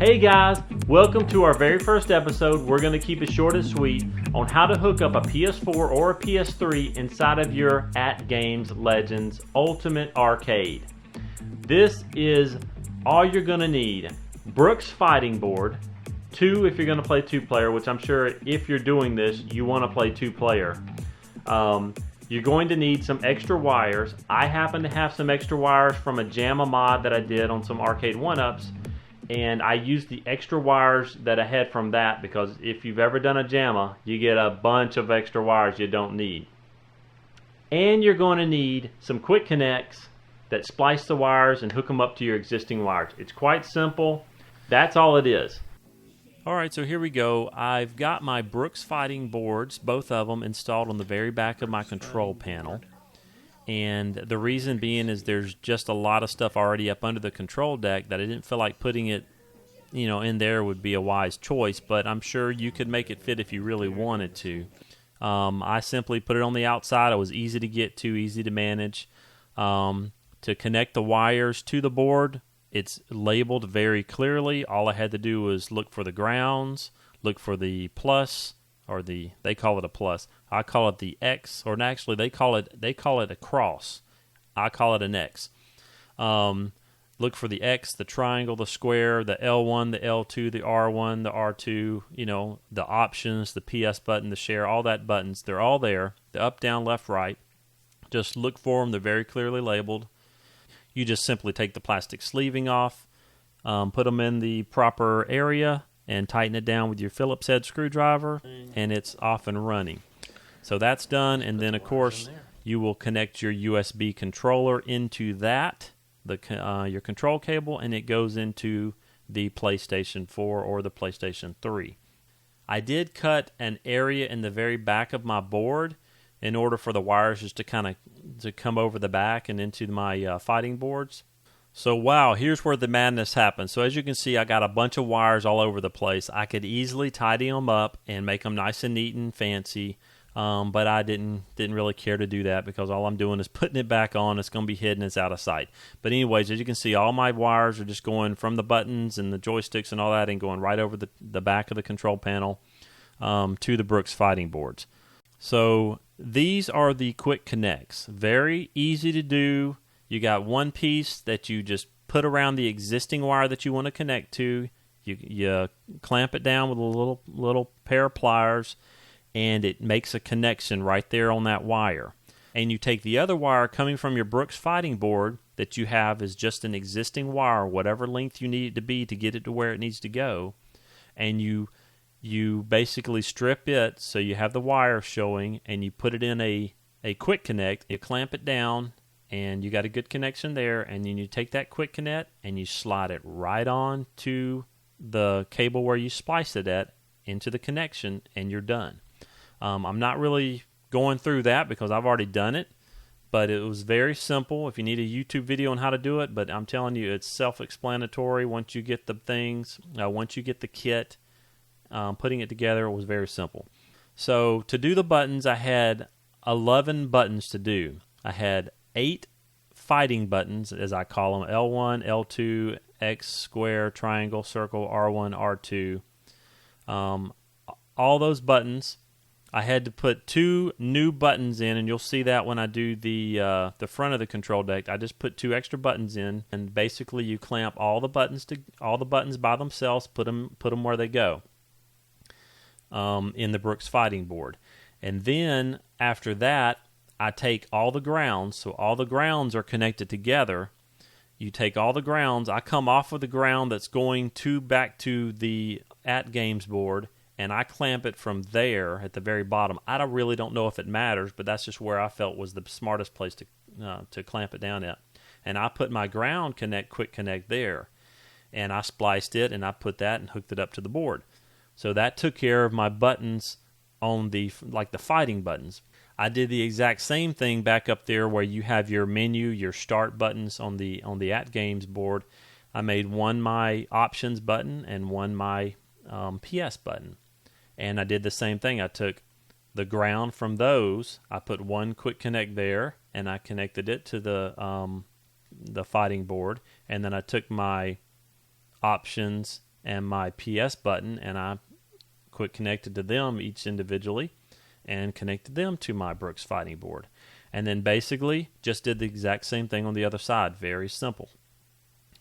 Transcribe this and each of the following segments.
Hey guys, welcome to our very first episode. We're going to keep it short and sweet on how to hook up a PS4 or a PS3 inside of your AtGames Legends Ultimate Arcade. This is all you're going to need. Brooks Fighting Board, 2 if you're going to play 2-player, which I'm sure if you're doing this, you want to play 2-player. You're going to need some extra wires. I happen to have some extra wires from a JAMA mod that I did on some arcade 1-ups. And I used the extra wires that I had from that because if you've ever done a JAMA, you get a bunch of extra wires you don't need. And you're going to need some quick connects that splice the wires and hook them up to your existing wires. It's quite simple. That's all it is. Alright, so here we go. I've got my Brooks Fighting boards, both of them, installed on the very back of my control panel. And the reason being is there's just a lot of stuff already up under the control deck that I didn't feel like putting it, in there would be a wise choice, but I'm sure you could make it fit if you really wanted to. I simply put it on the outside. It was easy to get to, easy to manage. To connect the wires to the board, it's labeled very clearly. All I had to do was look for the grounds, look for the plus, or they call it a plus. I call it the X, or actually they call it a cross. I call it an X. Look for the X, the triangle, the square, the L1, the L2, the R1, the R2, the options, the PS button, the share, all that buttons. They're all there. The up, down, left, right. Just look for them. They're very clearly labeled. You just simply take the plastic sleeving off, put them in the proper area, and tighten it down with your Phillips head screwdriver, and it's off and running. So that's done, and then of course you will connect your USB controller into that, your control cable, and it goes into the PlayStation 4 or the PlayStation 3. I did cut an area in the very back of my board in order for the wires just to come over the back and into my fighting boards. So wow, here's where the madness happens. So as you can see, I got a bunch of wires all over the place. I could easily tidy them up and make them nice and neat and fancy, but I didn't really care to do that because all I'm doing is putting it back on. It's going to be hidden. It's out of sight. But anyways, as you can see, all my wires are just going from the buttons and the joysticks and all that and going right over the back of the control panel to the Brooks Fighting boards. So these are the quick connects. Very easy to do. You got one piece that you just put around the existing wire that you want to connect to. You clamp it down with a little pair of pliers, and it makes a connection right there on that wire. And you take the other wire coming from your Brooks Fighting board that you have is just an existing wire, whatever length you need it to be to get it to where it needs to go, and you basically strip it so you have the wire showing, and you put it in a quick connect. You clamp it down, and you got a good connection there, and then you take that quick connect and you slide it right on to the cable where you spliced it at into the connection, and you're done. I'm not really going through that because I've already done it, but it was very simple. If you need a YouTube video on how to do it, but I'm telling you, it's self-explanatory once you get the things, once you get the kit, putting it together, it was very simple. So to do the buttons, I had 11 buttons to do. I had 8 fighting buttons, as I call them, L1, L2, X, square, triangle, circle, R1, R2. All those buttons, I had to put 2 new buttons in, and you'll see that when I do the front of the control deck. I just put 2 extra buttons in, and basically you clamp all the buttons by themselves, put them where they go in the Brooks Fighting board. And then after that, I take all the grounds, so all the grounds are connected together. You take all the grounds, I come off of the ground that's going back to the AtGames board, and I clamp it from there at the very bottom. I really don't know if it matters, but that's just where I felt was the smartest place to clamp it down at. And I put my ground quick connect there, and I spliced it, and I put that and hooked it up to the board. So that took care of my buttons on the fighting buttons. I did the exact same thing back up there where you have your menu, your start buttons on the AtGames board. I made one my options button and one my PS button. And I did the same thing. I took the ground from those. I put one quick connect there, and I connected it to the fighting board. And then I took my options and my PS button, and I quick connected to them each individually and connected them to my Brooks fighting board. And then basically just did the exact same thing on the other side. Very simple.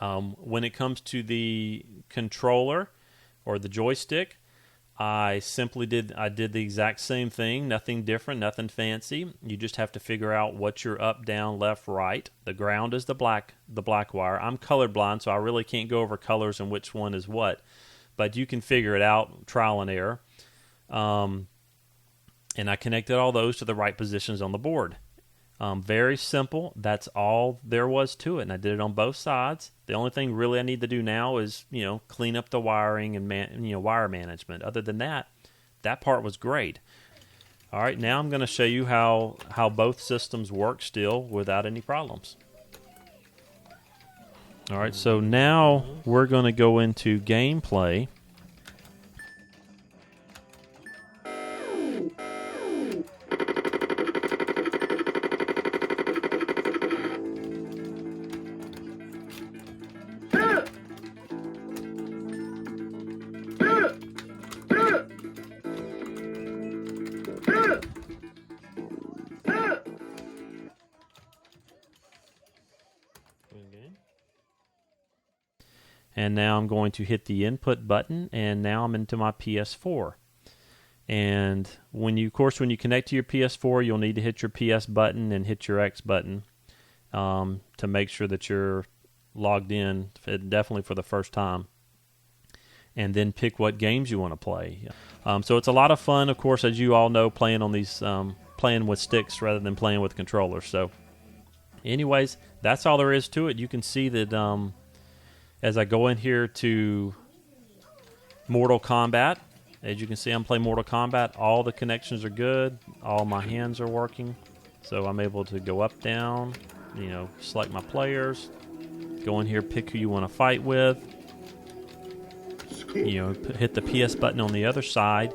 When it comes to the controller or the joystick, I did the exact same thing, nothing different, nothing fancy. You just have to figure out what you're up, down, left, right. The ground is the black wire. I'm colorblind, so I really can't go over colors and which one is what. But you can figure it out, trial and error. And I connected all those to the right positions on the board. Very simple. That's all there was to it, and I did it on both sides. The only thing really I need to do now is, clean up the wiring and wire management. Other than that, that part was great. All right, now I'm going to show you how both systems work still without any problems. All right, so now we're going to go into gameplay. And now I'm going to hit the input button, and now I'm into my PS4. And when you connect to your PS4, you'll need to hit your PS button and hit your X button to make sure that you're logged in, definitely for the first time. And then pick what games you want to play. So it's a lot of fun, of course, as you all know, playing on these, playing with sticks rather than playing with controllers. So, anyways, that's all there is to it. You can see that as I go in here to Mortal Kombat, as you can see, I'm playing Mortal Kombat. All the connections are good. All my hands are working. So I'm able to go up, down, select my players. Go in here, pick who you want to fight with. Hit the PS button on the other side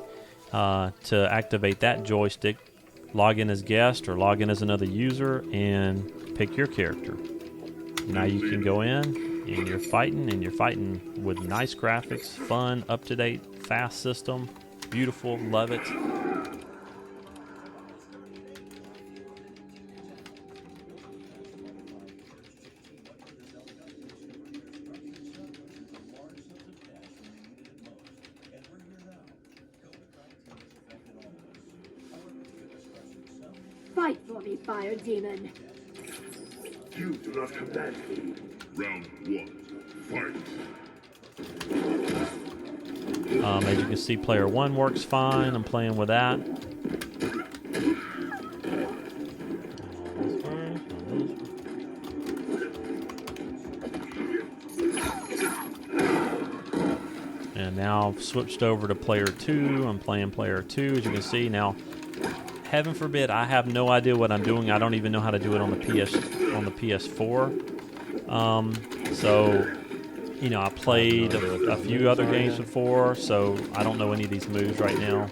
to activate that joystick. Log in as guest or log in as another user and pick your character. Now you can go in. And you're fighting with nice graphics, fun, up-to-date, fast system, beautiful, love it. Fight for me, fire demon. You do not command me. Round one, fight. As you can see, player one works fine. I'm playing with that. And now I've switched over to player two. I'm playing player two. As you can see now, heaven forbid, I have no idea what I'm doing. I don't even know how to do it on the PS4. I played a few other games before, so I don't know any of these moves right now.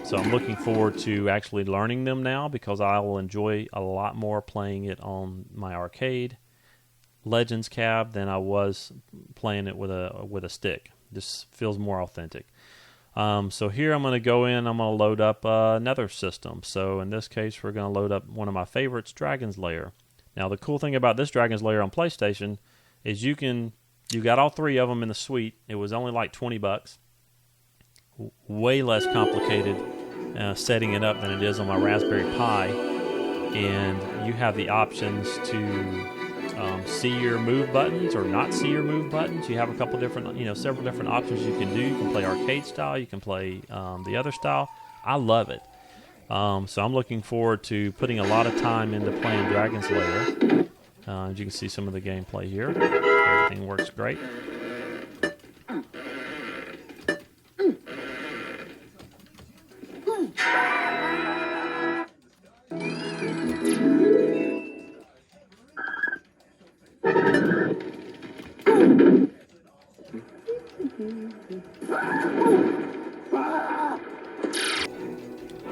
So I'm looking forward to actually learning them now because I will enjoy a lot more playing it on my arcade Legends cab than I was playing it with a stick. This feels more authentic. So here I'm going to go in, I'm going to load up another system. So in this case, we're going to load up one of my favorites, Dragon's Lair. Now the cool thing about this Dragon's Lair on PlayStation is you got all three of them in the suite. It was only like $20. Way less complicated setting it up than it is on my Raspberry Pi. And you have the options to see your move buttons or not see your move buttons. You have a couple different, several different options you can do. You can play arcade style. You can play the other style. I love it. So I'm looking forward to putting a lot of time into playing Dragon's Lair. As you can see some of the gameplay here. Everything works great.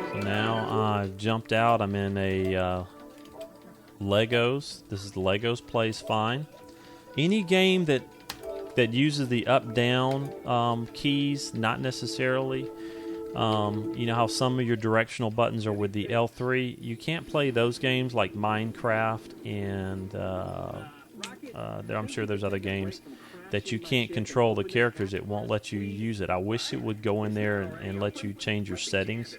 So now I've jumped out. I'm in a Legos. This is Legos Plays Fine. Any game that that uses the up-down keys, not necessarily. You know how some of your directional buttons are with the L3? You can't play those games like Minecraft and I'm sure there's other games that you can't control the characters. It won't let you use it. I wish it would go in there and let you change your settings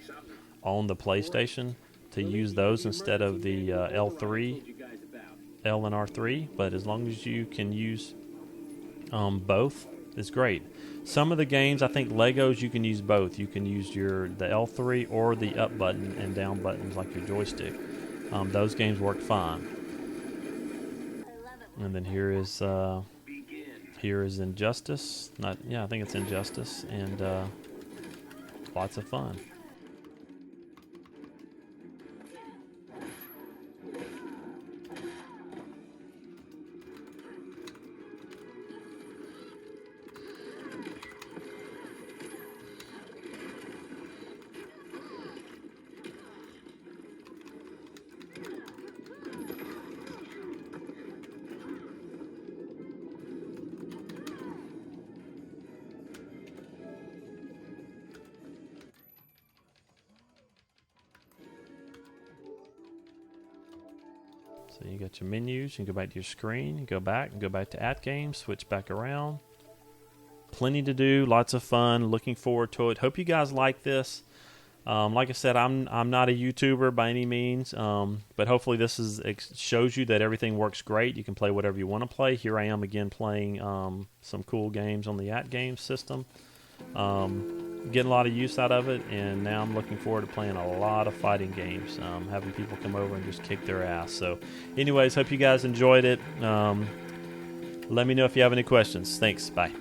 on the PlayStation to use those instead of the L3, L and R3. But as long as you can use both, it's great. Some of the games, I think Legos, you can use both. You can use the L3 or the up button and down buttons like your joystick. Those games work fine. And then here is Injustice. I think it's Injustice, and lots of fun. So you got your menus, you can go back to your screen, you go back to AtGames, switch back around. Plenty to do, lots of fun, looking forward to it. Hope you guys like this. Like I said, I'm not a YouTuber by any means, but hopefully this shows you that everything works great. You can play whatever you want to play. Here I am again playing some cool games on the AtGames system. Getting a lot of use out of it, and now I'm looking forward to playing a lot of fighting games, having people come over and just kick their ass. So anyways, hope you guys enjoyed it. Let me know if you have any questions. Thanks. Bye.